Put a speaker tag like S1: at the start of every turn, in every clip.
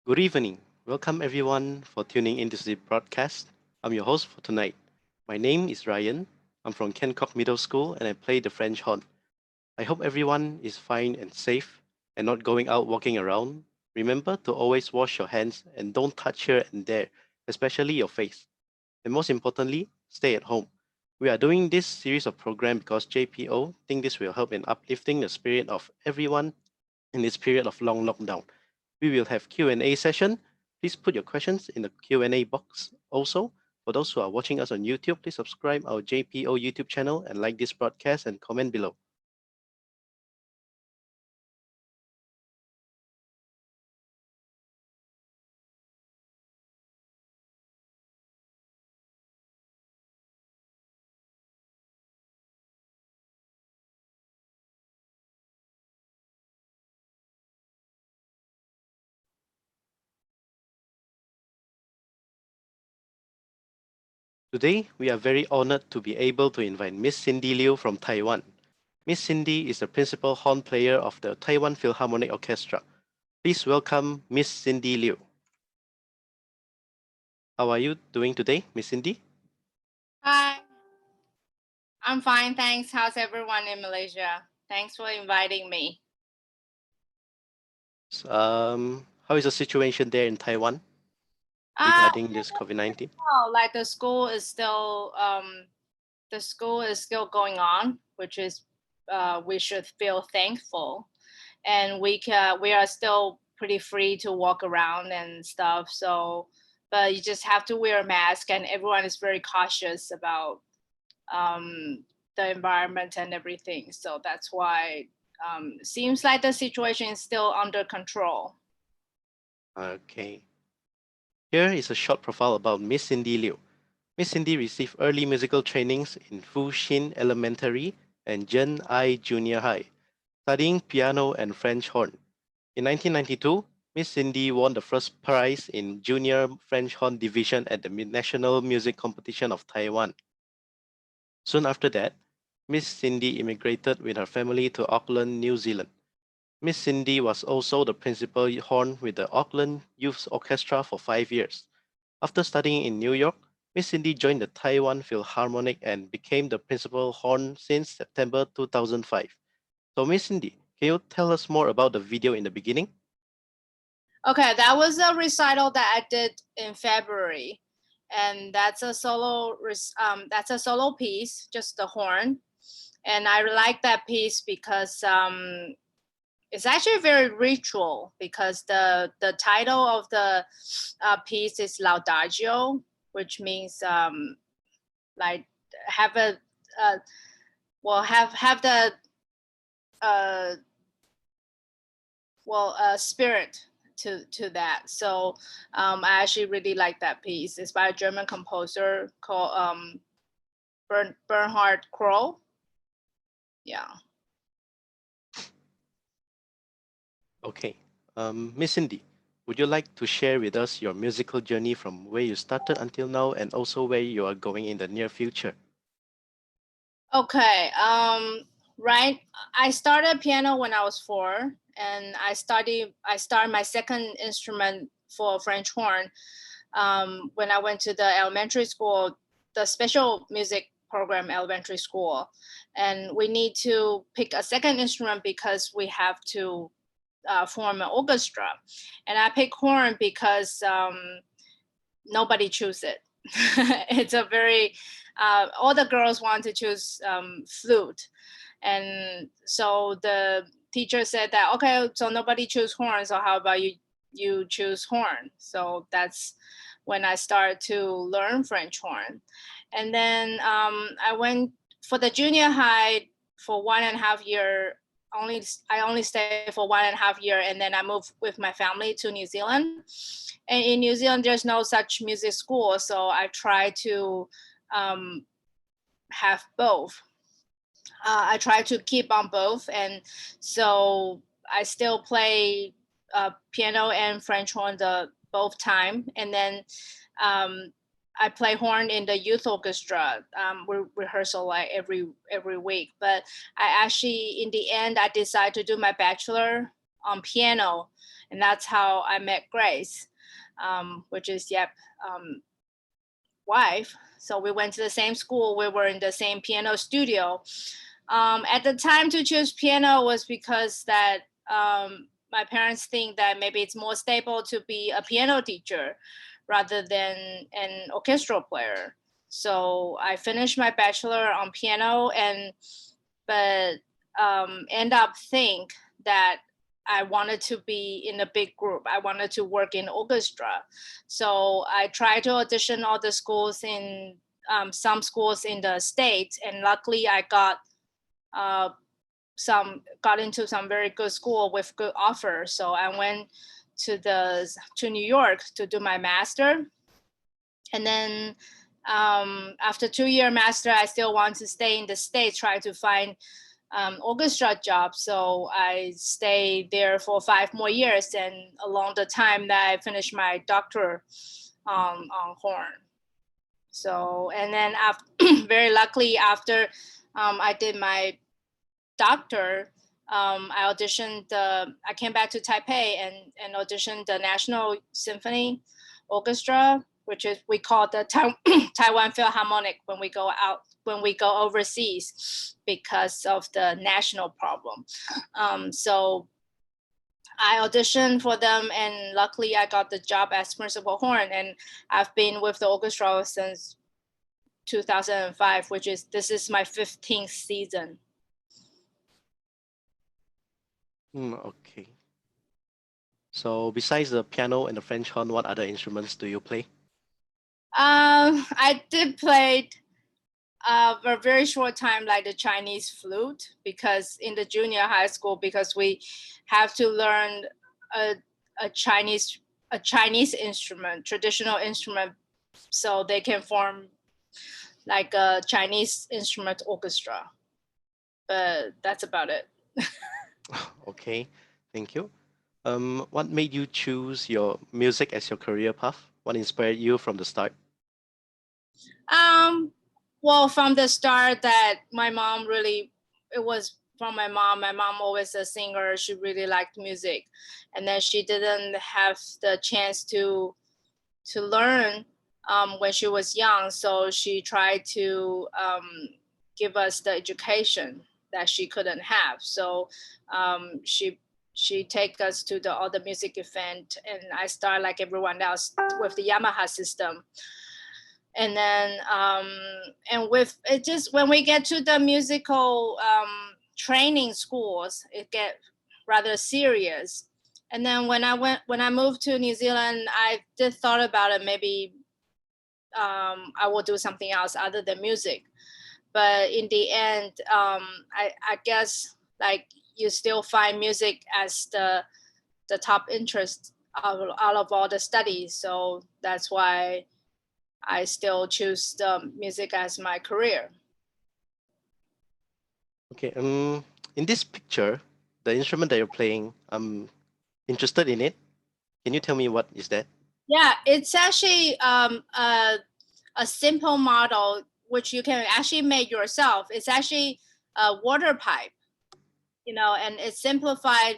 S1: Good evening. Welcome everyone for tuning into the broadcast. I'm your host for tonight. My name is Ryan. I'm from Kencock Middle School and I play the French horn. I hope everyone is fine and safe and not going out walking around. Remember to always wash your hands and don't touch here and there, especially your face. And most importantly, stay at home. We are doing this series of program because JPO think this will help in uplifting the spirit of everyone in this period of long lockdown. We will have Q&A session. Please put your questions in the Q&A box. Also, for those who are watching us on YouTube, please subscribe our JPO YouTube channel and like this broadcast and comment below. Today, we are very honored to be able to invite Miss Cindy Liu from Taiwan. Miss Cindy is the principal horn player of the Taiwan Philharmonic Orchestra. Please welcome Miss Cindy Liu. How are you doing today, Miss Cindy?
S2: Hi, I'm fine, thanks. How's everyone in Malaysia? Thanks for inviting me.
S1: How is the situation there in Taiwan regarding this COVID-19?
S2: Well, like the school is still going on, which is we should feel thankful, and we are still pretty free to walk around and stuff. So, but you just have to wear a mask, and everyone is very cautious about the environment and everything. So that's why seems like the situation is still under control.
S1: Okay. Here is a short profile about Miss Cindy Liu. Miss Cindy received early musical trainings in Fuxin Elementary and Zhen Ai Junior High, studying piano and French horn. In 1992, Miss Cindy won the first prize in Junior French horn division at the National Music Competition of Taiwan. Soon after that, Miss Cindy immigrated with her family to Auckland, New Zealand. Miss Cindy was also the principal horn with the Auckland Youth Orchestra for 5 years. After studying in New York, Miss Cindy joined the Taiwan Philharmonic and became the principal horn since September 2005. So, Miss Cindy, can you tell us more about the video in the beginning?
S2: Okay, that was a recital that I did in February, and that's a solo piece, just the horn, and I like that piece because it's actually very ritual because the title of the piece is Laudagio, which means like have a have the spirit to that. So I actually really like that piece. It's by a German composer called Bernhard Kroll. Yeah.
S1: Okay. Miss Cindy, would you like to share with us your musical journey from where you started until now and also where you are going in the near future?
S2: Okay. Right. I started piano when I was 4, and I started my second instrument for French horn when I went to the elementary school, the special music program elementary school, and we need to pick a second instrument because we have to form an orchestra, and I picked horn because nobody chose it. It's a very all the girls want to choose flute, and so the teacher said that, okay, so nobody choose horn, so how about you choose horn? So that's when I started to learn French horn, and then I went for the junior high for 1.5 year. I only stayed for 1.5 year, and then I moved with my family to New Zealand. And in New Zealand, there's no such music school, so I try to have both. I try to keep on both, and so I still play piano and French horn the both time, and then I play horn in the youth orchestra. We rehearsal like every week, but I actually in the end I decided to do my bachelor on piano, and that's how I met Grace, which is wife. So we went to the same school. We were in the same piano studio. At the time to choose piano was because that my parents think that maybe it's more stable to be a piano teacher rather than an orchestral player. So I finished my bachelor on piano, but end up think that I wanted to be in a big group. I wanted to work in orchestra. So I tried to audition all the schools in some schools in the States, and luckily I got into some very good school with good offers. So I went to New York to do my master, and then after 2-year master, I still want to stay in the States, try to find orchestra job. So I stayed there for 5 more years, and along the time that I finished my doctorate on horn. So, and then after, very luckily after I did my doctor, I auditioned I came back to Taipei and auditioned the National Symphony Orchestra, which is we call the Taiwan Philharmonic when we go overseas because of the national problem. So I auditioned for them, and luckily I got the job as principal horn, and I've been with the orchestra since 2005, this is my 15th season.
S1: Okay. So, besides the piano and the French horn, what other instruments do you play?
S2: I did play a very short time, like the Chinese flute, because in the junior high school, because we have to learn a, a Chinese a Chinese instrument, traditional instrument, so they can form like a Chinese instrument orchestra. But that's about it.
S1: Okay, thank you. What made you choose your music as your career path? What inspired you from the start?
S2: Um, well, from the start, that my mom really, it was from my mom. My mom always a singer. She really liked music, and then she didn't have the chance to learn when she was young. So she tried to give us the education that she couldn't have. So she take us to the other music event, and I start like everyone else with the Yamaha system. And then and with it, just when we get to the musical training schools, it get rather serious. And then when I moved to New Zealand, I did thought about it. Maybe I will do something else other than music. But in the end, I guess like you still find music as the top interest out of all the studies. So that's why I still choose the music as my career.
S1: Okay, in this picture, the instrument that you're playing, I'm interested in it. Can you tell me what is that?
S2: Yeah, it's actually a simple model which you can actually make yourself. It's actually a water pipe, and it's simplified.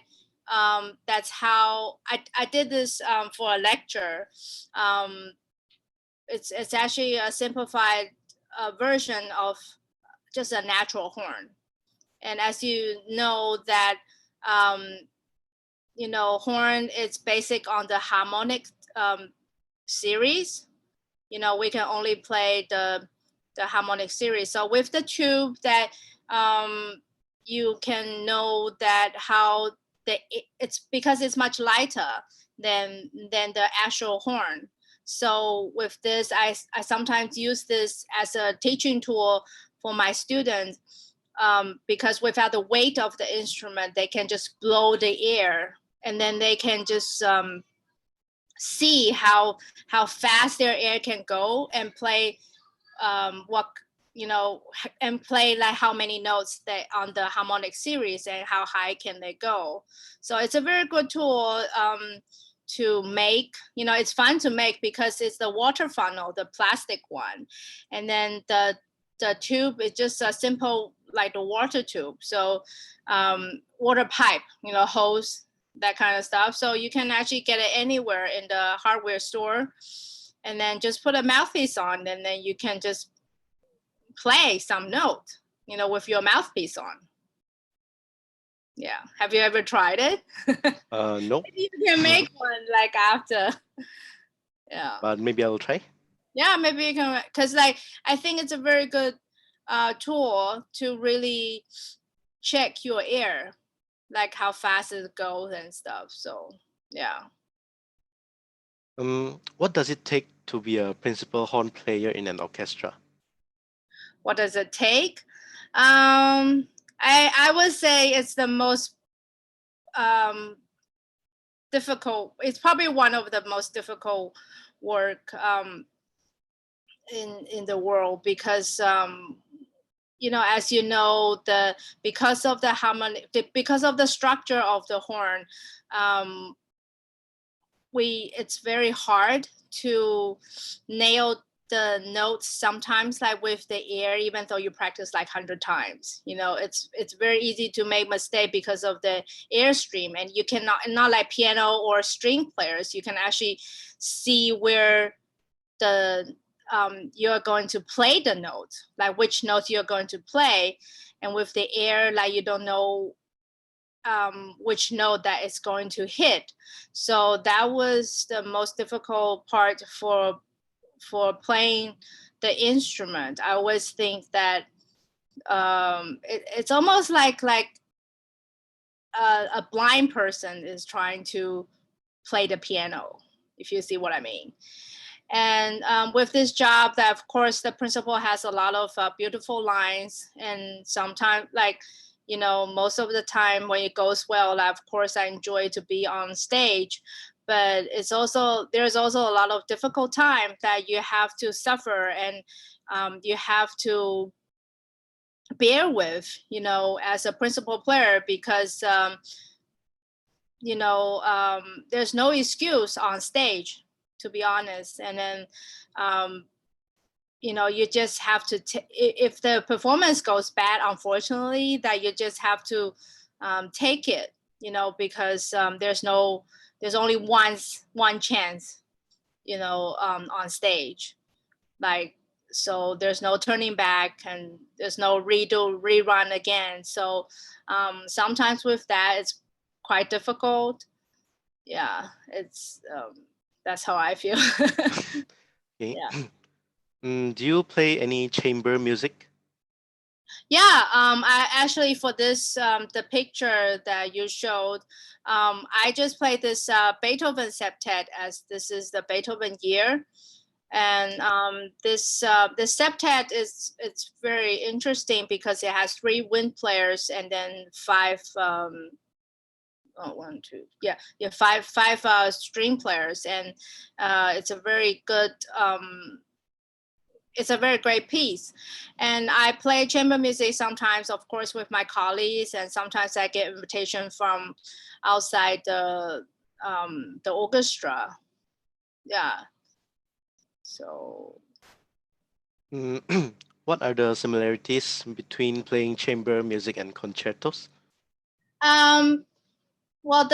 S2: That's how I did this for a lecture. Um, it's actually a simplified version of just a natural horn. And as you know that, um, horn is basic on the harmonic series. We can only play the harmonic series. So with the tube, that you can know that how it's because it's much lighter than the actual horn. So with this, I sometimes use this as a teaching tool for my students, because without the weight of the instrument, they can just blow the air, and then they can just see how fast their air can go, and play what and play like how many notes they on the harmonic series, and how high can they go. So it's a very good tool to make. It's fun to make because it's the water funnel, the plastic one, and then the tube is just a simple like the water tube. So water pipe, hose, that kind of stuff. So you can actually get it anywhere in the hardware store, and then just put a mouthpiece on, and then you can just play some note, with your mouthpiece on. Yeah. Have you ever tried it?
S1: No,
S2: Maybe you can make one like after. Yeah.
S1: but maybe I'll try.
S2: Yeah, maybe you can, because like I think it's a very good tool to really check your air, like how fast it goes and stuff. So yeah.
S1: What does it take to be a principal horn player in an orchestra?
S2: What does it take? I would say it's the most um, difficult. It's probably one of the most difficult work in the world, because as you know, because of the harmony, because of the structure of the horn, um, it's very hard to nail the notes sometimes, like with the air, even though you practice like 100 times. It's very easy to make mistake because of the airstream, and you cannot, not like piano or string players, you can actually see where the you're going to play the note, like which notes you're going to play. And with the air, like you don't know which note that it's going to hit. So that was the most difficult part for playing the instrument. I always think that it's almost like a blind person is trying to play the piano, if you see what I mean. And with this job, that of course the principal has a lot of beautiful lines, and sometimes like, you know, most of the time when it goes well, of course I enjoy to be on stage. But it's also, there's also a lot of difficult time that you have to suffer, and you have to bear with, you know, as a principal player, because you know, there's no excuse on stage, to be honest. And then you know, you just have to if the performance goes bad, unfortunately, that you just have to take it, you know, because there's only one chance, you know, on stage, like, so there's no turning back, and there's no rerun again. So sometimes with that, it's quite difficult. Yeah, it's that's how I feel.
S1: Okay.
S2: Yeah.
S1: Do you play any chamber music?
S2: Yeah, I actually, for this the picture that you showed, I just played this Beethoven septet, as this is the Beethoven year. And the septet is, it's very interesting because it has 3 wind players and then 5 five string players, and it's a very good it's a very great piece. And I play chamber music sometimes, of course, with my colleagues, and sometimes I get invitation from outside the orchestra. Yeah. So
S1: What are the similarities between playing chamber music and concertos?
S2: well,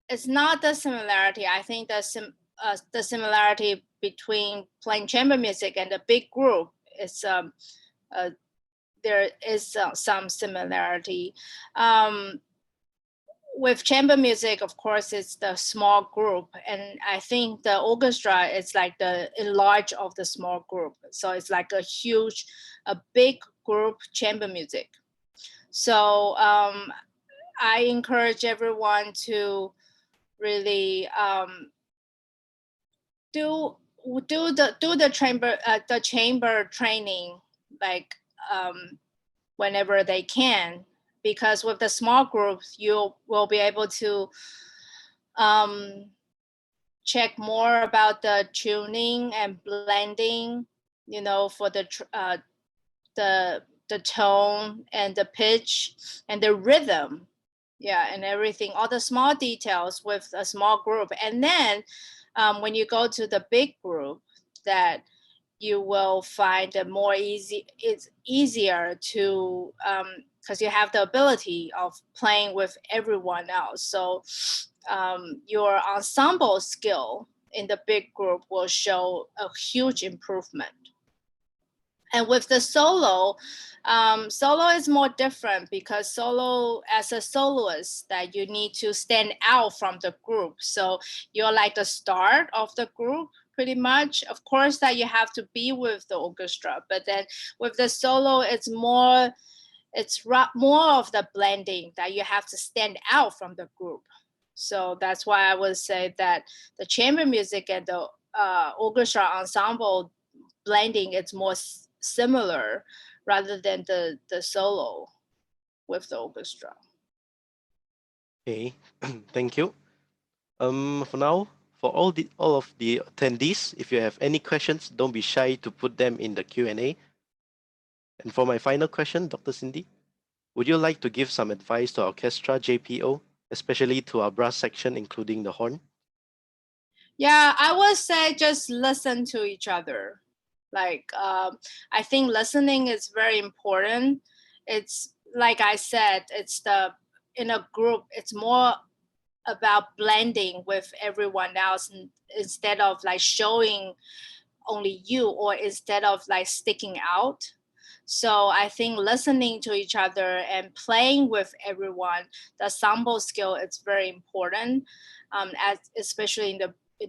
S2: it's not the similarity. I think the similarity between playing chamber music and a big group is uh, there is some similarity. With chamber music, of course, it's the small group, and I think the orchestra is like the enlarge of the small group. So it's like a big group chamber music. So I encourage everyone to really do the chamber training, like whenever they can, because with the small groups you will be able to check more about the tuning and blending, you know, for the tone and the pitch and the rhythm, yeah, and everything, all the small details with a small group. And then when you go to the big group, that you will find it more easy. It's easier to because you have the ability of playing with everyone else. So your ensemble skill in the big group will show a huge improvement. And with the solo, solo is more different, because solo, as a soloist, that you need to stand out from the group. So you're like the start of the group, pretty much. Of course, that you have to be with the orchestra, but then with the solo, it's more of the blending, that you have to stand out from the group. So that's why I would say that the chamber music and the orchestra ensemble blending, it's more similar rather than the solo with the orchestra.
S1: Okay, thank you. For now, for all of the attendees, if you have any questions, don't be shy to put them in the Q&A. And for my final question, Dr. Cindy, would you like to give some advice to our orchestra JPO, especially to our brass section, including the horn?
S2: Yeah, I would say just listen to each other. Like, I think listening is very important. It's like I said, in a group, it's more about blending with everyone else, instead of like showing only you, or instead of like sticking out. So I think listening to each other and playing with everyone, the ensemble skill is very important, especially in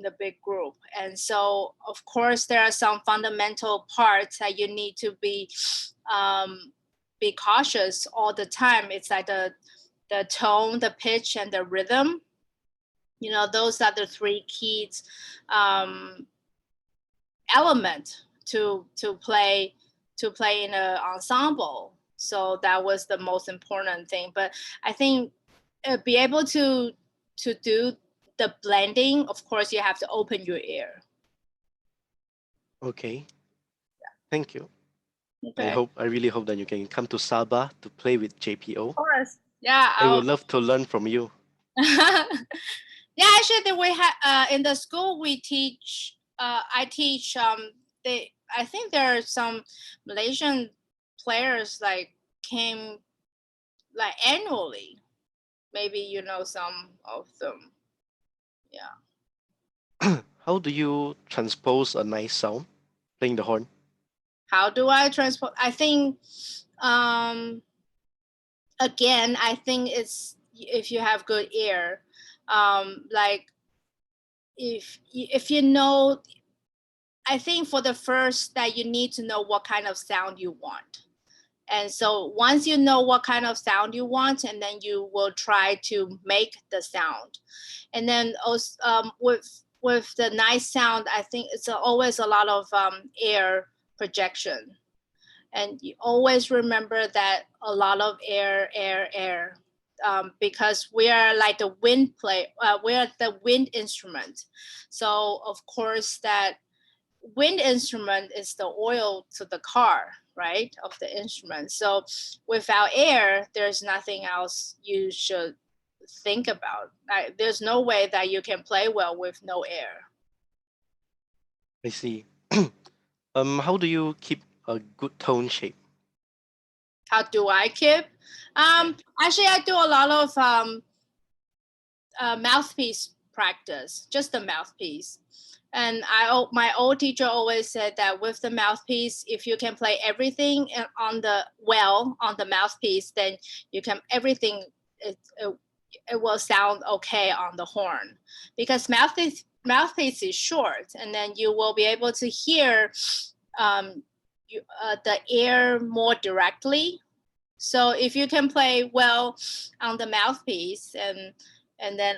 S2: the big group. And so, of course, there are some fundamental parts that you need to be cautious all the time. It's like the tone, the pitch, and the rhythm. those are the three keys element to play in an ensemble. So that was the most important thing. But I think be able to do the blending, of course, you have to open your ear.
S1: Okay. Thank you.
S2: Okay.
S1: I really hope that you can come to Sabah to play with JPO.
S2: Of course. Yeah.
S1: I would love to learn from you.
S2: Yeah, actually, we have in the school we teach. I teach. I think there are some Malaysian players like came like annually. Maybe you know some of them. Yeah.
S1: How do you transpose a nice sound playing the horn?
S2: How do I transport? I think again, I think it's if you have good ear, like if you know, I think for the first that you need to know what kind of sound you want. And so once you know what kind of sound you want, and then you will try to make the sound. And then also with the nice sound, I think it's always a lot of air projection. And you always remember that a lot of air, because we are like the wind we are the wind instrument. So of course that wind instrument is the oil to the car, right, of the instrument. So without air, there's nothing else you should think about. There's no way that you can play well with no air.
S1: I see. How do you keep a good tone shape?
S2: How do I keep? Actually, I do a lot of mouthpiece practice, just the mouthpiece. And my old teacher always said that with the mouthpiece, if you can play everything on the mouthpiece, then you can everything. It will sound okay on the horn, because mouthpiece is short, and then you will be able to hear the air more directly. So if you can play well on the mouthpiece, and then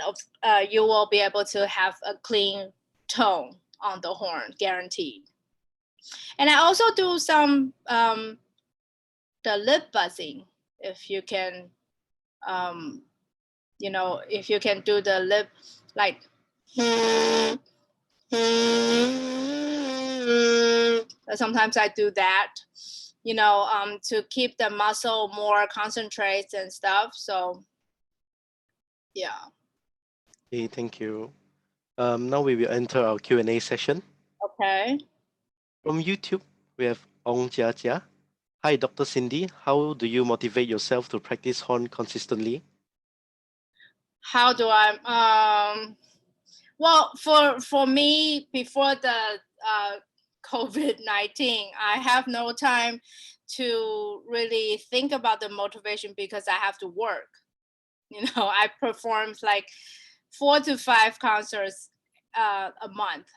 S2: you will be able to have a clean tone on the horn, guaranteed. And I also do some the lip buzzing. If you can, if you can do the lip like. Sometimes I do that, to keep the muscle more concentrated and stuff. So, yeah.
S1: Okay, thank you. Now we will enter our Q&A session.
S2: Okay.
S1: From YouTube, we have Ong Jia Jia. Hi, Dr. Cindy. How do you motivate yourself to practice horn consistently?
S2: How do I? Well, for me, before the COVID-19, I have no time to really think about the motivation because I have to work. I performed like 4 to 5 concerts a month.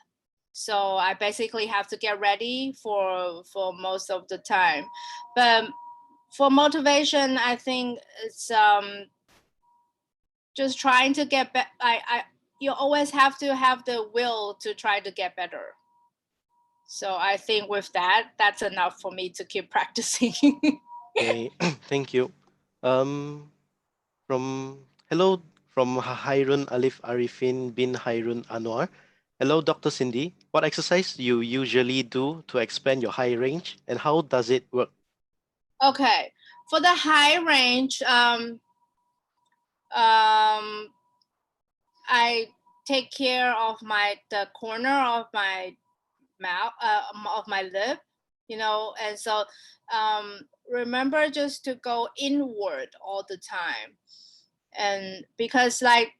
S2: So I basically have to get ready for most of the time. But for motivation, I think it's just trying to get better. You always have to have the will to try to get better. So I think with that, that's enough for me to keep practicing.
S1: Okay, thank you. Hello from Hairun Alif Arifin bin Hairun Anwar. Hello, Dr. Cindy. What exercise do you usually do to expand your high range, and how does it work?
S2: Okay, for the high range, I take care of the corner of my mouth, of my lip, and so remember just to go inward all the time. And because like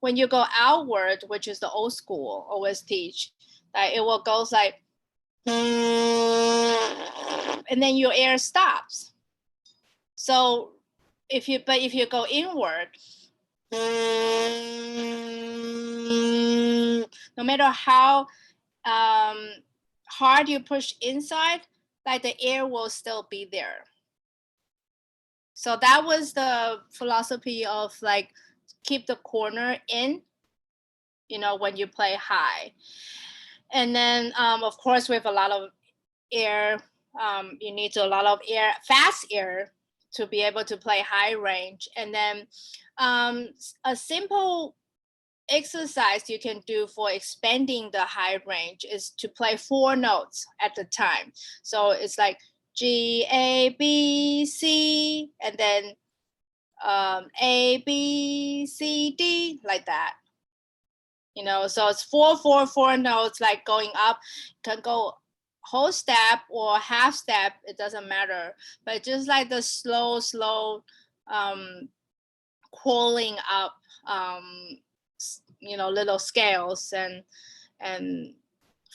S2: when you go outward, which is the old school always teach, like it will go like, and then your air stops. So if you go inward, no matter how hard you push inside, like the air will still be there. So that was the philosophy of like keep the corner in when you play high. And then, of course, with a lot of air, you need a lot of air, fast air, to be able to play high range. And then a simple exercise you can do for expanding the high range is to play 4 notes at a time. So it's like G, A, B, C, and then A, B, C, D, like that. So it's 4, 4, 4 notes, like going up. Can go whole step or half step, it doesn't matter. But just like the slow crawling up, little scales, and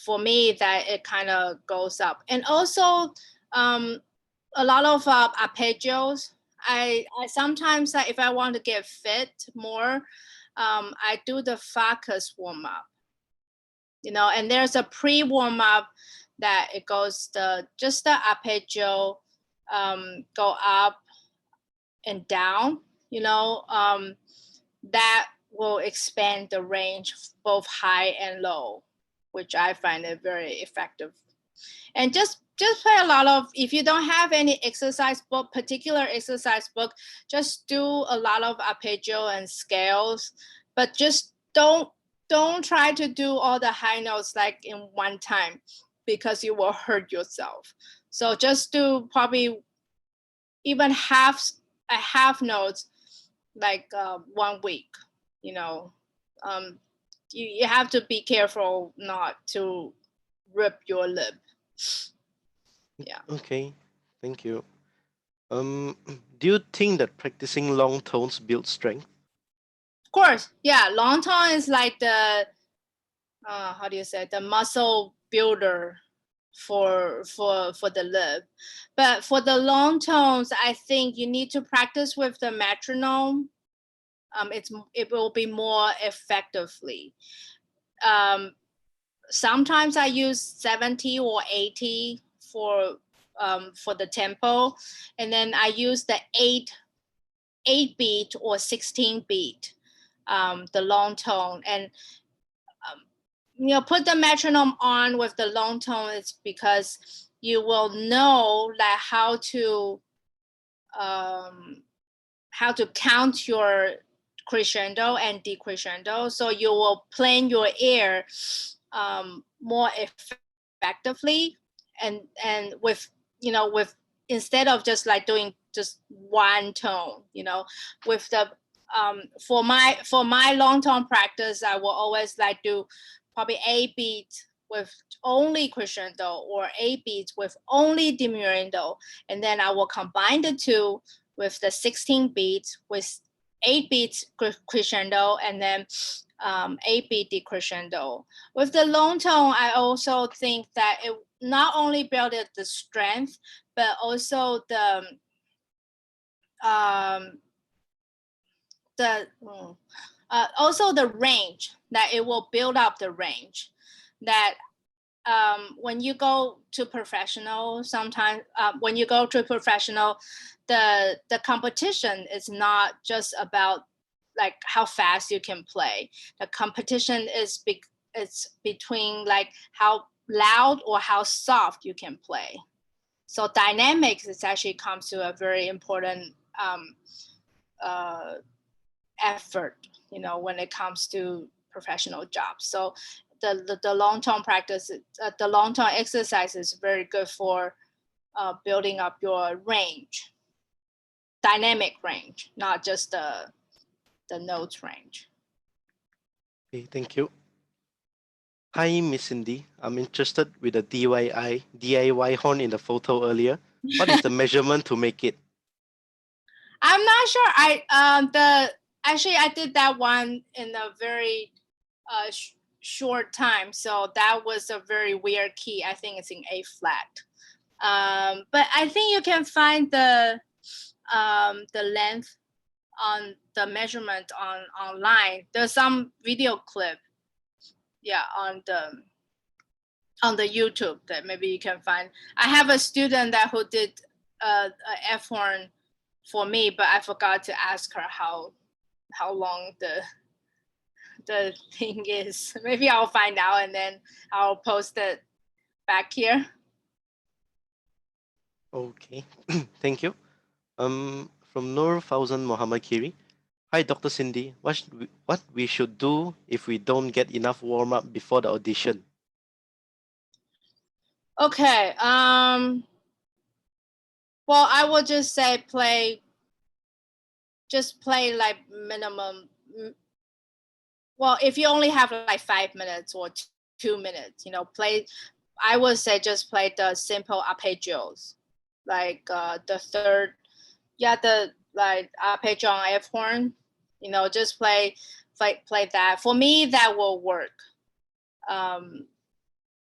S2: for me that it kind of goes up. And also a lot of arpeggios. I sometimes, if I want to get fit more, I do the focus warm up, and there's a pre warm up that it goes just the arpeggio, go up and down, that will expand the range both high and low, which I find it very effective. And just play a lot of, if you don't have any exercise book, particular exercise book, just do a lot of arpeggio and scales, but just don't try to do all the high notes like in one time, because you will hurt yourself. So just do probably even half notes, like 1 week. You have to be careful not to rip your lip. Yeah.
S1: Okay, thank you. Do you think that practicing long tones builds strength?
S2: Of course, yeah. Long tone is like the how do you say, the muscle builder for the lip. But for the long tones, I think you need to practice with the metronome. It will be more effectively. Sometimes I use 70 or 80 for the tempo, and then I use the 8 beat or 16 beat, the long tone. And put the metronome on with the long tone. It's because you will know like how to count your crescendo and decrescendo, so you will plan your air more effectively, and with instead of just like doing just one tone, with the for my long tone practice, I will always like do probably 8 beats with only crescendo, or 8 beats with only diminuendo, and then I will combine the two with the 16 beats with 8 beats crescendo, and then 8 beat decrescendo. With the long tone, I also think that it not only built the strength, but also also the range, that it will build up the range. That when you go to professional, sometimes when you go to professional, the competition is not just about like how fast you can play. The competition is it's between like how loud or how soft you can play. So dynamics is actually comes to a very important effort, when it comes to professional jobs. So the long term practice, the long term exercise is very good for building up your range, dynamic range, not just the notes range.
S1: Okay, thank you. Hi, Miss Cindy. I'm interested with the DIY horn in the photo earlier. What is the measurement to make it?
S2: I'm not sure. Actually I did that one in a very short time, so that was a very weird key. I think it's in A flat. But I think you can find the length on the measurement online. There's some video clip, yeah, on the YouTube that maybe you can find. I have a student that who did a F horn for me, but I forgot to ask her how long the thing is. Maybe I'll find out and then I'll post it back here.
S1: Okay, thank you. From Nur Fauzan Muhammad Kiri. Hi, Dr. Cindy. What we should do if we don't get enough warm up before the audition?
S2: Okay. Well, I would just say just play like minimum. Well, if you only have like 5 minutes or 2 minutes, play. I would say just play the simple arpeggios, like the third, the like arpeggio on F horn. Just play that. For me, that will work.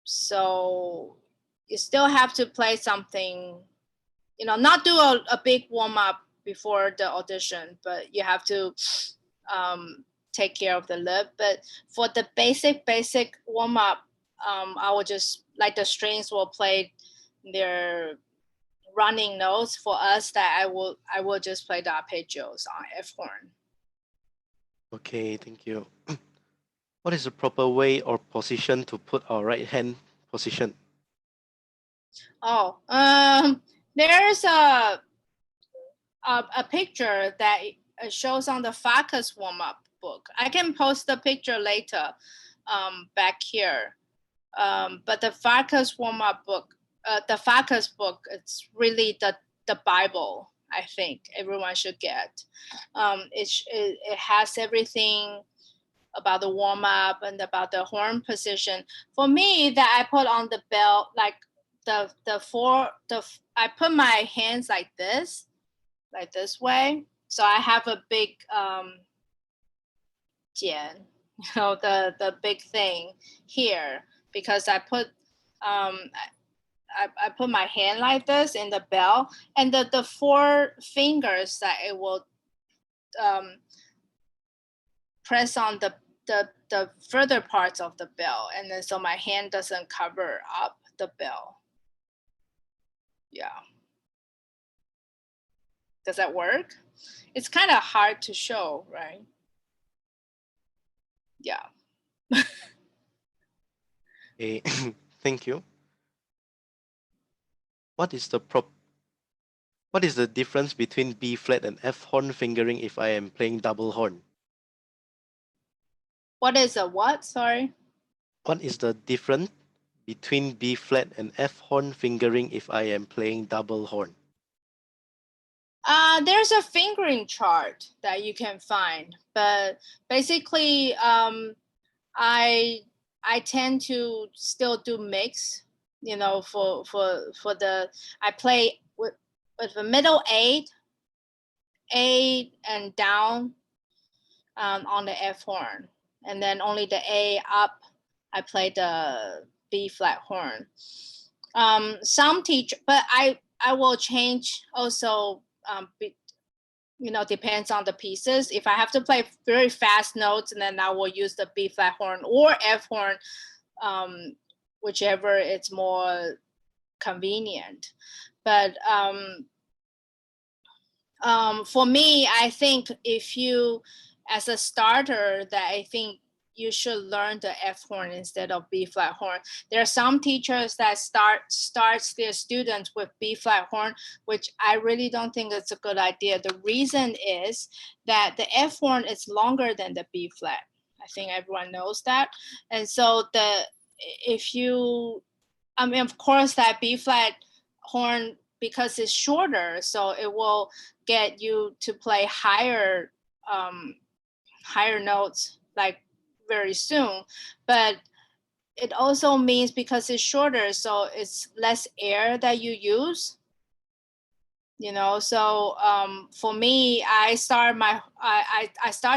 S2: So you still have to play something, not do a big warm up before the audition, but you have to take care of the lip. But for the basic warm up, I will just like the strings will play their running notes for us. That I will just play the arpeggios on F horn.
S1: Okay, thank you. What is the proper way or position to put our right hand position?
S2: Oh, there's a picture that shows on the Facus warm-up book. I can post the picture later back here. But the Facus warm-up book, the Facus book, it's really the Bible, I think everyone should get. It has everything about the warm-up and about the horn position. For me, that I put on the bell, like I put my hands like this way. So I have a big jian, the big thing here, because I put I put my hand like this in the bell, and the 4 fingers that it will press on the further parts of the bell, and then so my hand doesn't cover up the bell. Yeah. Does that work? It's kind of hard to show, right? Yeah.
S1: Okay, thank you. What is the difference between B flat and F horn fingering if I am playing double horn?
S2: What is a what? Sorry.
S1: What is the difference between B flat and F horn fingering if I am playing double horn?
S2: There's a fingering chart that you can find, but basically, I tend to still do mix. For the I play with the middle 8 and down on the F horn, and then only the A up. I play the B flat horn. Some teacher, but I will change also. Depends on the pieces. If I have to play very fast notes, and then I will use the B flat horn or F horn, whichever it's more convenient. But for me, I think if you, as a starter, that I think you should learn the F horn instead of B flat horn. There are some teachers that starts their students with B flat horn, which I really don't think it's a good idea. The reason is that the F horn is longer than the B flat. I think everyone knows that. And so of course that B flat horn, because it's shorter, so it will get you to play higher notes like very soon. But it also means because it's shorter, so it's less air that you use. So for me, I start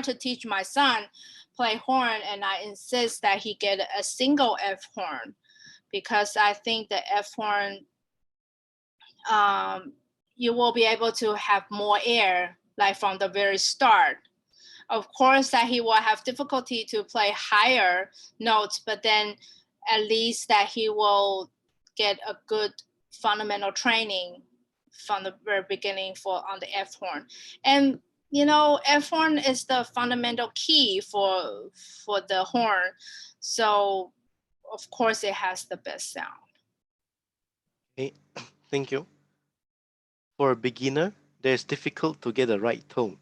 S2: to teach my son play horn, and I insist that he get a single F horn, because I think the F horn, you will be able to have more air, like from the very start. Of course, that he will have difficulty to play higher notes, but then at least that he will get a good fundamental training from the very beginning on the F horn. And F horn is the fundamental key for the horn. So of course it has the best sound.
S1: Okay, thank you. For a beginner, it's difficult to get the right tone.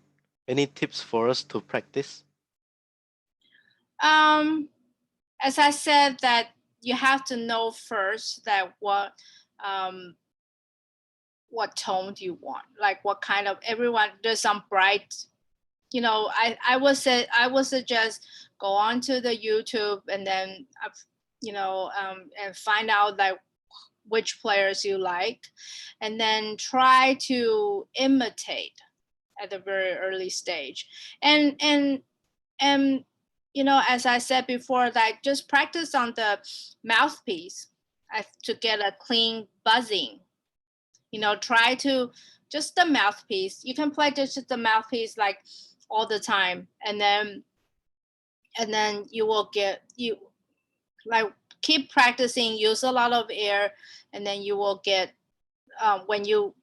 S1: Any tips for us to practice?
S2: As I said, that you have to know first that what tone do you want, like what kind of, everyone, there's some bright, I would suggest go on to the YouTube and then and find out like which players you like, and then try to imitate at the very early stage. And as I said before, like just practice on the mouthpiece to get a clean buzzing. Try to just the mouthpiece. You can play just the mouthpiece like all the time, and then you will get, you like keep practicing, use a lot of air, and then you will get, when you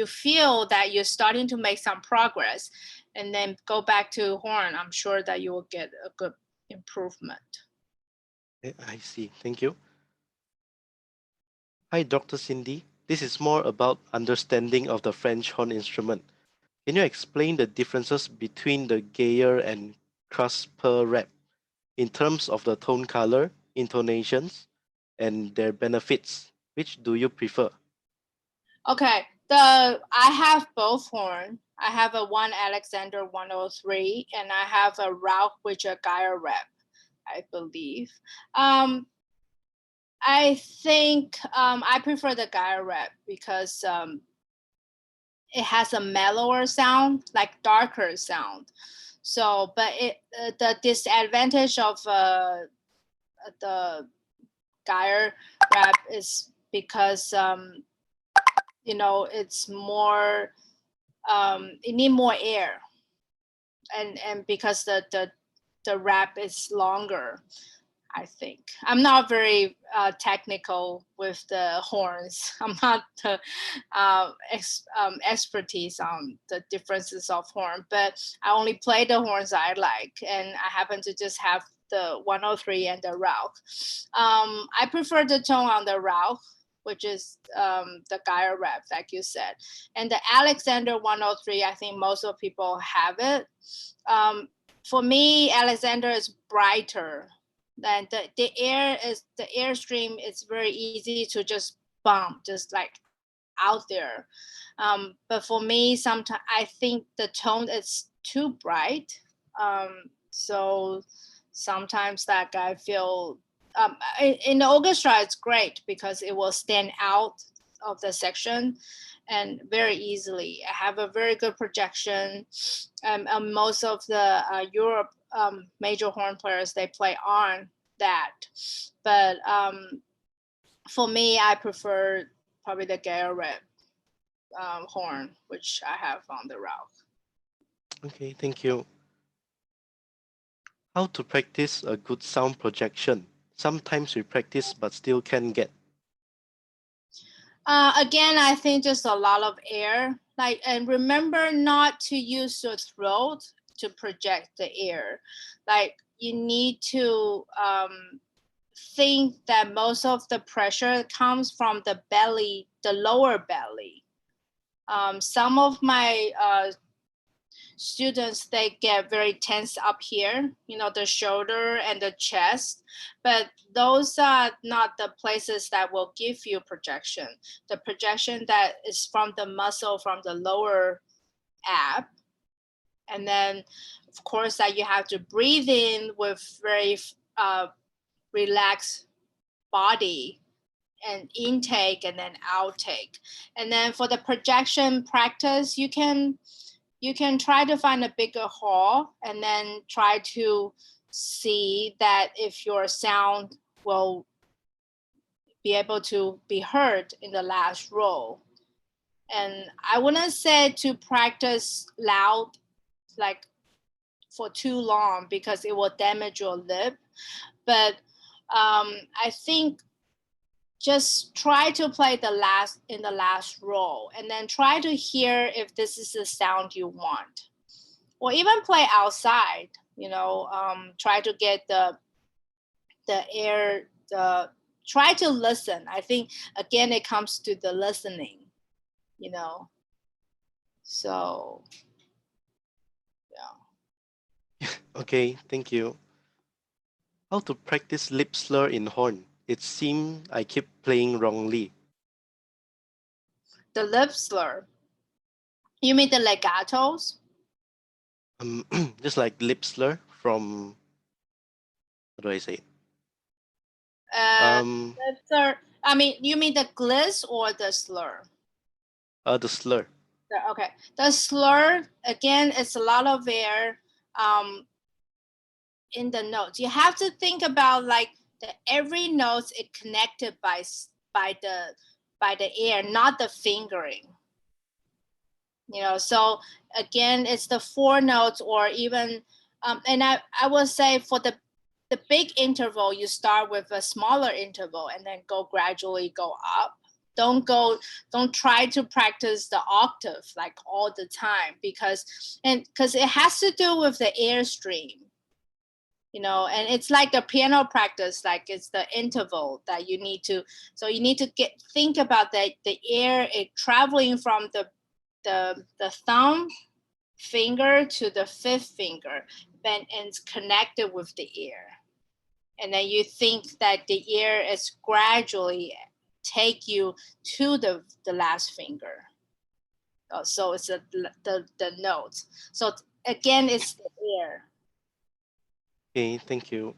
S2: feel that you're starting to make some progress, and then go back to horn, I'm sure that you will get a good improvement.
S1: I see. Thank you. Hi, Dr. Cindy. This is more about understanding of the French horn instrument. Can you explain the differences between the gayer and crisper rap in terms of the tone color, intonations, and their benefits? Which do you prefer?
S2: Okay, I have both horn. I have a one Alexander 103, and I have a Ralph which a Geyer rep, I believe. I think I prefer the Geyer rep because it has a mellower sound, like darker sound. So, but the disadvantage of the Geyer rap is because it's more, it need more air, and because the rap is longer. I think I'm not very technical with the horns. I'm not the expertise on the differences of horn, but I only play the horns I like, and I happen to just have the 103 and the Rauch. I prefer the tone on the Rauch, which is the Geyer rep, like you said. And the Alexander 103, I think most of people have it. For me, Alexander is brighter. Then the airstream is very easy to just bump, just like out there. But for me, sometimes I think the tone is too bright. So sometimes that I feel in the orchestra it's great because it will stand out of the section and very easily. I have a very good projection. Most of the Europe major horn players, they play on that. But for me, I prefer probably the Geyer rep horn, which I have on the route.
S1: Okay, thank you. How to practice a good sound projection? Sometimes we practice but still can't get.
S2: Again, I think just a lot of air. And remember not to use your throat to project the air. Like you need to think that most of the pressure comes from the belly, the lower belly. Some of my students, they get very tense up here, the shoulder and the chest, but those are not the places that will give you projection. The projection that is from the muscle from the lower ab. And then of course that you have to breathe in with very relaxed body, and intake and then outtake. And then for the projection practice, you can try to find a bigger hall and then try to see that if your sound will be able to be heard in the last row. And I wouldn't say to practice loud like for too long because it will damage your lip. But I think just try to play in the last row and then try to hear if this is the sound you want. or even play outside, try to get the air, try to listen. I think again it comes to the listening, so yeah.
S1: Okay, thank you. How to practice lip slur in horn? It seems I keep playing wrongly.
S2: The lip slur, you mean the legatos?
S1: Um, just like lip slur from, how do I say it?
S2: uh
S1: Um,
S2: lip slur, I mean, you mean the gliss or the slur?
S1: the slur.
S2: Okay, the slur again, it's a lot of air in the notes. You have to think about like every note is connected by the by the air, not the fingering. So again, it's the four notes, or even and I will say for the big interval, you start with a smaller interval and then gradually go up. Don't try to practice the octave like all the time, because it has to do with the airstream, and it's like the piano practice, like it's the interval that you need to, so you need to think about that the air traveling from the thumb finger to the fifth finger, and it's connected with the ear. And then you think that the ear is gradually take you to the last finger. So it's the note. So again, it's the ear.
S1: Okay, thank you.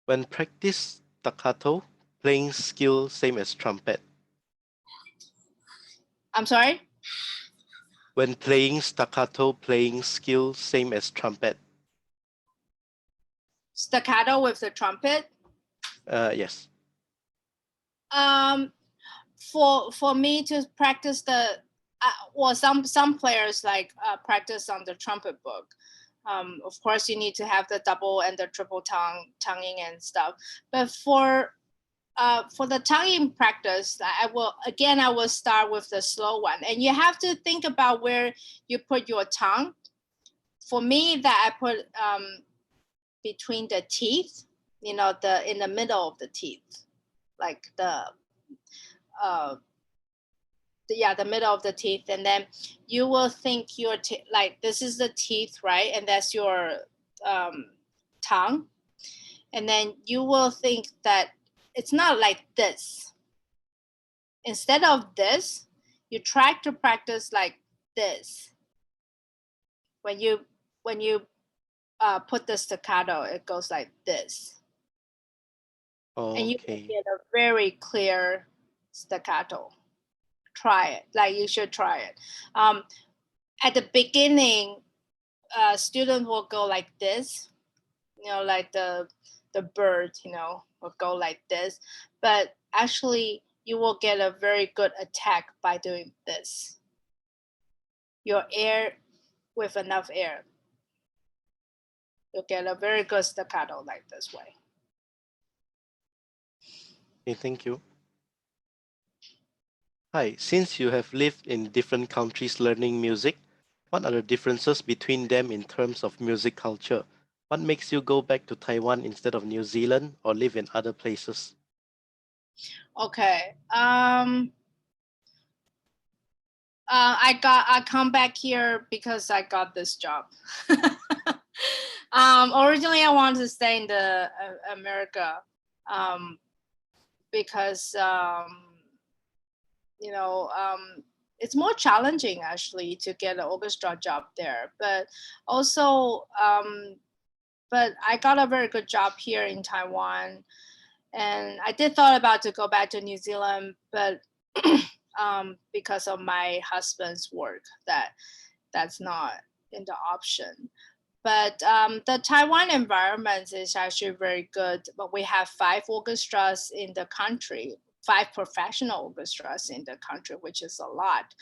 S1: When practice staccato, playing skill same as trumpet.
S2: I'm sorry?
S1: When playing staccato, playing skill same as trumpet.
S2: Staccato with the trumpet.
S1: Yes.
S2: For me to practice well, some players like practice on the trumpet book. Of course, you need to have the double and the triple tonguing and stuff. But for the tonguing practice, I will start with the slow one, and you have to think about where you put your tongue. For me, that I put between the teeth, in the middle of the teeth, like uh, the middle of the teeth, and then you will think like this is the teeth, right? And that's your tongue, and then you will think that it's not like this. Instead of this, you try to practice like this. When you put the staccato, it goes like this, and you will
S1: Okay.
S2: get a very clear staccato. Try it. Like, you should try it. At the beginning, students will go like this, like the bird, will go like this. But actually, you will get a very good attack by doing this. Your air, with enough air, you'll get a very good staccato like this way.
S1: Okay, thank you. Hi, since you have lived in different countries learning music, what are the differences between them in terms of music culture? What makes you go back to Taiwan instead of New Zealand or live in other places?
S2: Okay. I come back here because I got this job. Originally I wanted to stay in the America, because it's more challenging actually to get an orchestra job there. But also, but I got a very good job here in Taiwan, and I did thought about to go back to New Zealand, but because of my husband's work, that's not in the option. But the Taiwan environment is actually very good. But we have 5 orchestras in the country, 5 professional orchestras in the country, which is a lot.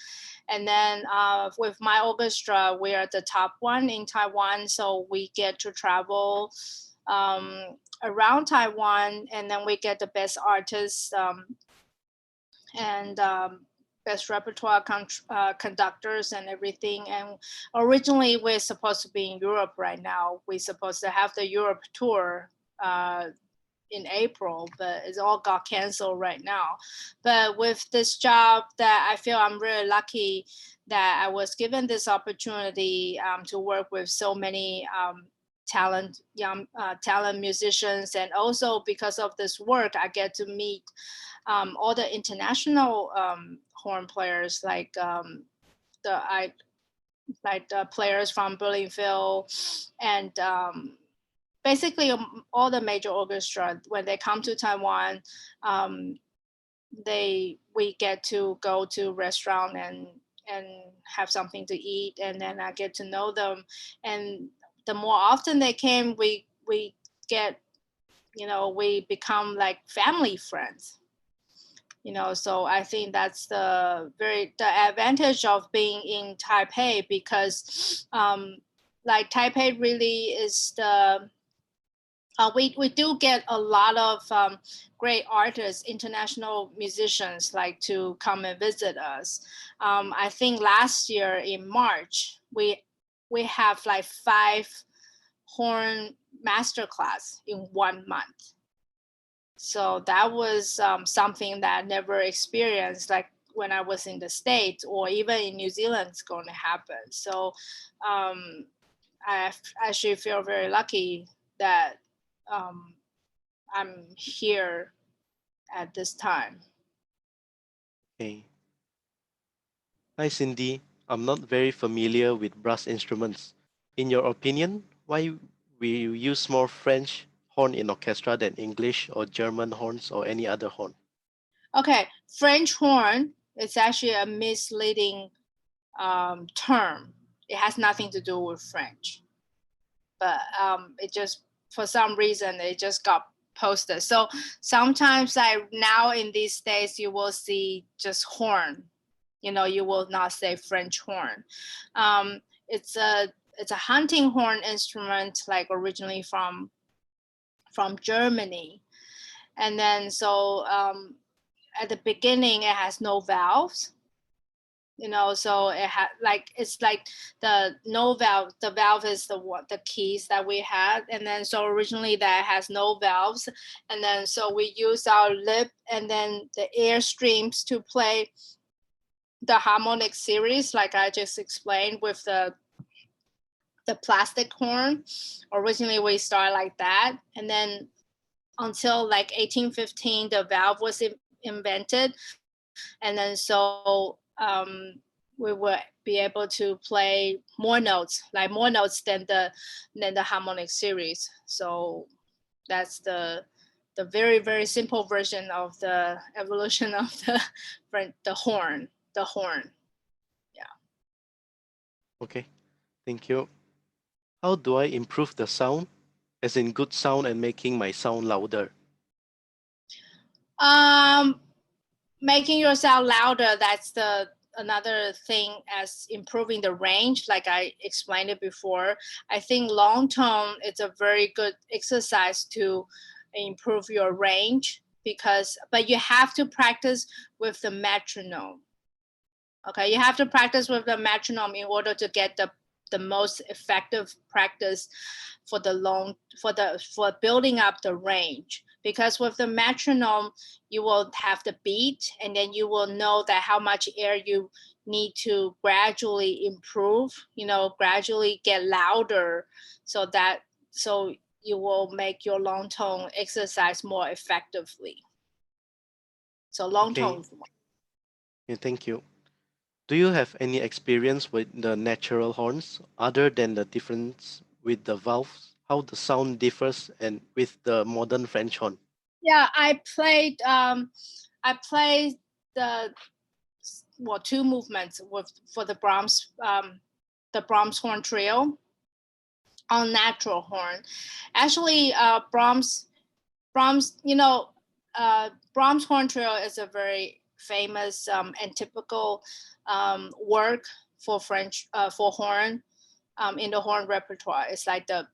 S2: And then with my orchestra, we are the top one in Taiwan. So we get to travel around Taiwan, and then we get the best artists, and best repertoire conductors and everything. And originally we're supposed to be in Europe right now. We're supposed to have the Europe tour in April, but it's all got canceled right now. But with this job, that I feel I'm really lucky that I was given this opportunity to work with so many young talent musicians, and also because of this work, I get to meet all the international horn players, the I like the players from Berlinville, and basically all the major orchestra. When they come to Taiwan, um, we get to go to restaurant and have something to eat, and then I get to know them. And the more often they came, we get, we become like family friends. So I think that's the advantage of being in Taipei, because like Taipei really is the we do get a lot of great artists, international musicians, like to come and visit us. I think last year in March we have like 5 horn masterclass in 1 month. So that was something that I never experienced, like when I was in the States or even in New Zealand, it's going to happen. So um, I actually feel very lucky that um, I'm here at this time.
S1: Okay. Hi, Cindy. I'm not very familiar with brass instruments. In your opinion, why we use more French horn in orchestra than English or German horns or any other horn?
S2: Okay, French horn is actually a misleading term. It has nothing to do with French, but it just, for some reason, it just got posted. So sometimes now in these days, you will see just horn. You will not say French horn. Um, it's a hunting horn instrument, like originally from Germany. And then so at the beginning, it has no valves. So it's like the no valve. The valve is the keys that we had, and then so originally that has no valves, and then so we use our lip and then the air streams to play the harmonic series, like I just explained with the plastic horn. Originally we started like that, and then until like 1815 the valve was invented, and then so we would be able to play more notes, like more notes than the harmonic series. So that's the very very simple version of the evolution of the horn. Yeah.
S1: Okay, thank you. How do I improve the sound? As in good sound and making my sound louder.
S2: um Making yourself louder, that's the another thing, as improving the range, like I explained it before. I think long term it's a very good exercise to improve your range, but you have to practice with the metronome. Okay, you have to practice with the metronome in order to get the most effective practice for building up the range. Because with the metronome, you will have the beat, and then you will know that how much air you need to gradually improve, gradually get louder, so you will make your long tone exercise more effectively. So long
S1: Okay,
S2: tone.
S1: yeah, thank you. Do you have any experience with the natural horns other than the difference with the valves? How the sound differs and with the modern French horn?
S2: Yeah, I played the two movements for the Brahms horn trio on natural horn. Actually, Brahms, Brahms horn trio is a very famous and typical work for French for horn in the horn repertoire. It's like the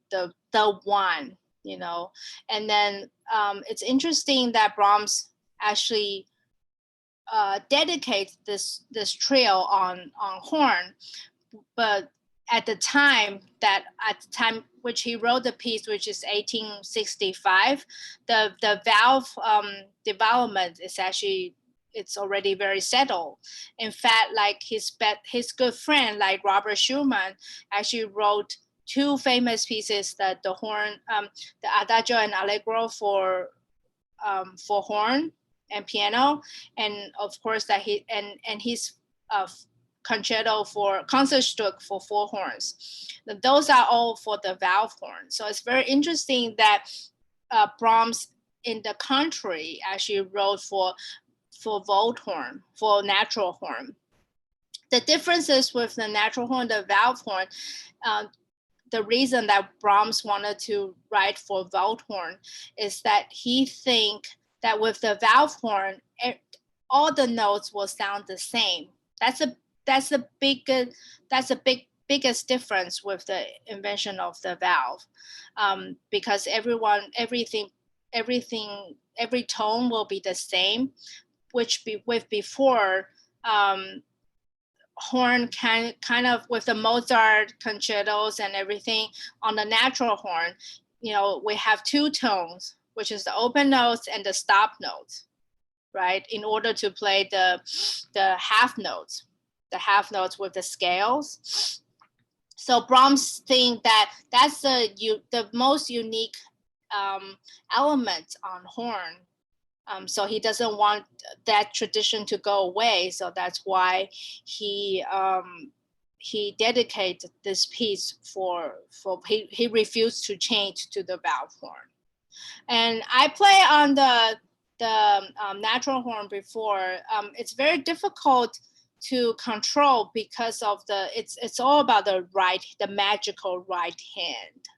S2: one, and then it's interesting that Brahms actually dedicate this trio on horn, but at the time which he wrote the piece, which is 1865, the valve development is actually, it's already very settled. In fact, like his good friend like Robert Schumann actually wrote two famous pieces, that the horn, the Adagio and Allegro for horn and piano, and of course that his concerto for Concertstück for four horns. Those are all for the valve horn. So it's very interesting that Brahms, in the contrary, actually wrote for volt horn, for natural horn. The differences with the natural horn, the valve horn, the reason that Brahms wanted to write for valve horn is that he think that with the valve horn, all the notes will sound the same. That's the biggest difference with the invention of the valve, because every tone will be the same, which before horn kind of with the Mozart concertos and everything on the natural horn, we have two tones, which is the open notes and the stop notes, right? In order to play the half notes with the scales. So Brahms think that that's the most unique element on horn. So he doesn't want that tradition to go away. So that's why he dedicated this piece he refused to change to the valve horn. And I play on the natural horn before. It's very difficult to control because of it's all about the magical right hand.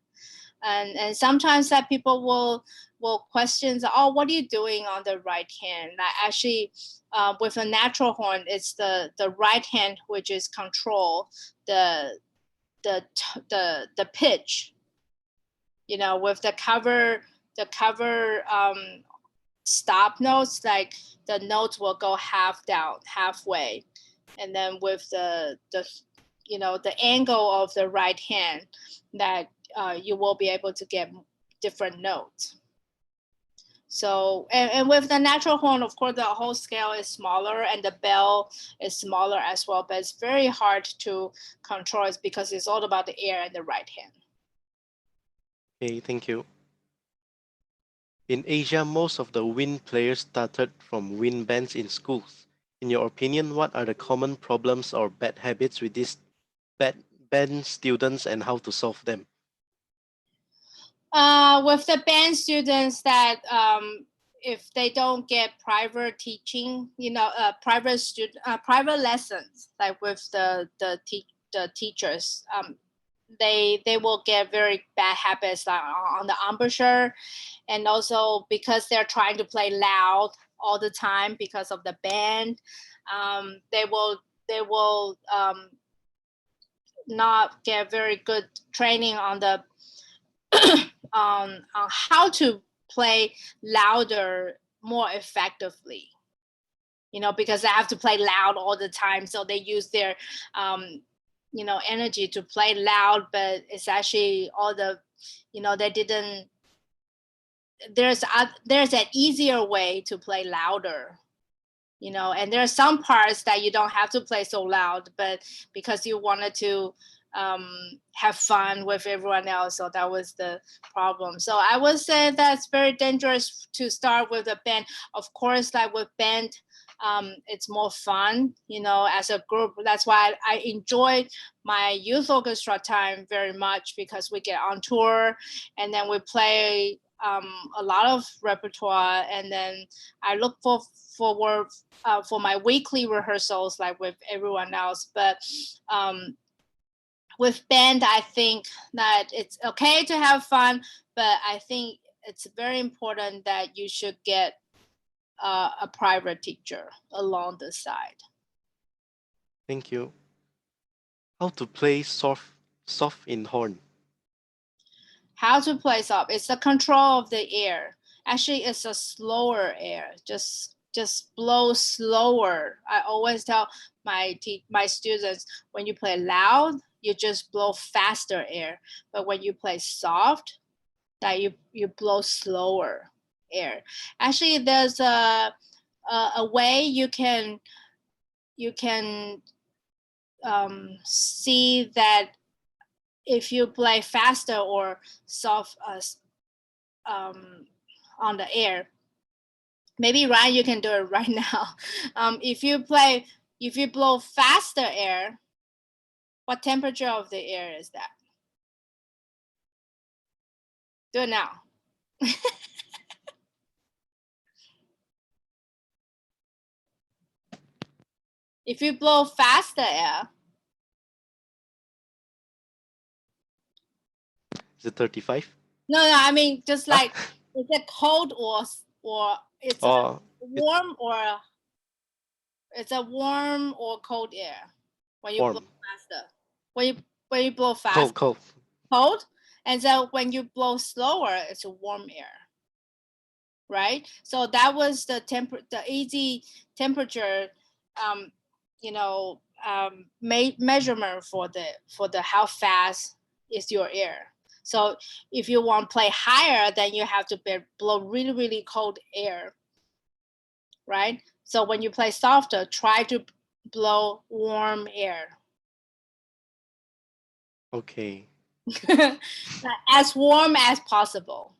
S2: And sometimes that people will question, oh, what are you doing on the right hand? Actually, with a natural horn, it's the right hand which is control the pitch. With the cover stop notes, like the notes will go half down, halfway, and then with the angle of the right hand, that you will be able to get different notes. So, and with the natural horn, of course, the whole scale is smaller and the bell is smaller as well, but it's very hard to control it because it's all about the air and the right hand.
S1: Okay, thank you. In Asia, most of the wind players started from wind bands in schools. In your opinion, what are the common problems or bad habits with these band students and how to solve them?
S2: With the band students, that if they don't get private teaching, private lessons, like with the teachers, they will get very bad habits, like on the embouchure, and also because they're trying to play loud all the time because of the band, they will not get very good training on the on how to play louder more effectively, because they have to play loud all the time, so they use their energy to play loud, but it's actually all the they didn't there's an easier way to play louder, and there are some parts that you don't have to play so loud, but because you wanted to have fun with everyone else, so that was the problem. So I would say that's very dangerous to start with a band. Of course, like with band, it's more fun, as a group. That's why I enjoy my youth orchestra time very much, because we get on tour and then we play a lot of repertoire, and then I look forward for my weekly rehearsals like with everyone else. But with band, I think that it's okay to have fun, but I think it's very important that you should get a private teacher along the side.
S1: Thank you. How to play soft in horn?
S2: How to play soft? It's the control of the air. Actually, it's a slower air, just just blow slower. I always tell my students, when you play loud, you just blow faster air. But when you play soft, that you blow slower air. Actually, there's a way you can see that if you play faster or soft on the air. Maybe Ryan, you can do it right now. If you blow faster air, what temperature of the air is that? Do it now. If you blow faster air,
S1: Is it 35?
S2: no, I mean just like is it cold or it's
S1: Oh,
S2: warm or it's a warm or cold air when you blow
S1: warm.
S2: faster. When you blow fast,
S1: Cold, cold.
S2: cold, and so when you blow slower, it's a warm air, right? So that was the easy temperature, you know, measurement for the how fast is your air. So if you want to play higher, then you have to blow really, really cold air, right? So when you play softer, try to blow warm air.
S1: Okay.
S2: As warm as possible.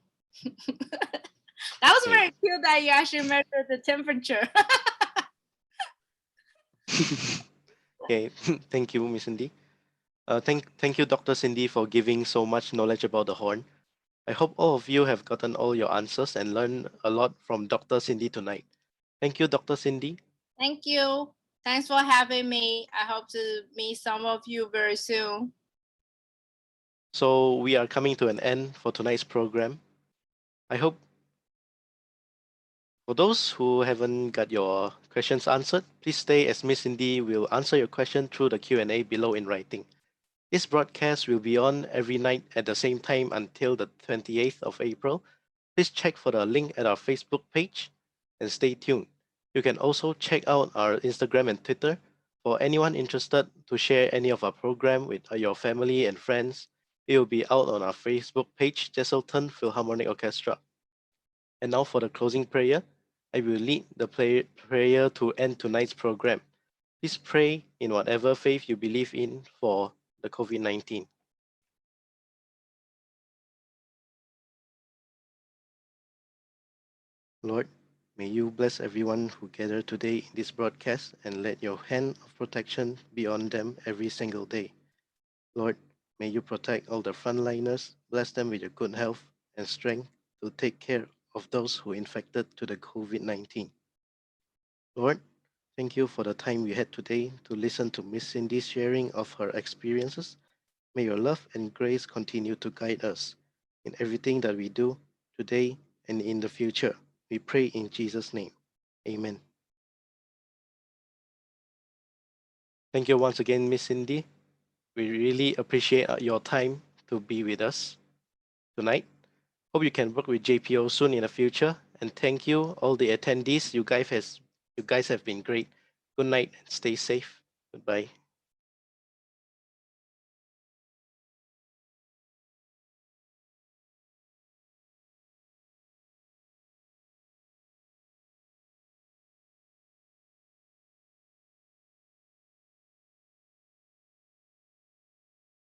S2: That was
S1: Okay.
S2: very cute that you actually measured the temperature.
S1: Okay. Thank you, Miss Cindy. Thank you, Dr. Cindy, for giving so much knowledge about the horn. I hope all of you have gotten all your answers and learned a lot from Dr. Cindy tonight. Thank you, Dr. Cindy.
S2: Thank you. Thanks for having me. I hope to meet some of you very soon.
S1: So we are coming to an end for tonight's program. I hope for those who haven't got your questions answered, please stay as Miss Cindy will answer your question through the Q&A below in writing. This broadcast will be on every night at the same time until the 28th of April. Please check for the link at our Facebook page and stay tuned. You can also check out our Instagram and Twitter. For anyone interested to share any of our program with your family and friends, it will be out on our Facebook page, Jesselton Philharmonic Orchestra. And now for the closing prayer, I will lead the prayer to end tonight's program. Please pray in whatever faith you believe in for the COVID-19. Lord, may you bless everyone who gathered today in this broadcast and let your hand of protection be on them every single day. Lord, may you protect all the frontliners, bless them with your good health and strength to take care of those who infected to the COVID-19. Lord, thank you for the time we had today to listen to Miss Cindy's sharing of her experiences. May your love and grace continue to guide us in everything that we do today and in the future. We pray in Jesus' name. Amen. Thank you once again, Miss Cindy. We really appreciate your time to be with us tonight. Hope you can work with JPO soon in the future. And thank you, all the attendees. You guys have been great. Good night and stay safe. Goodbye.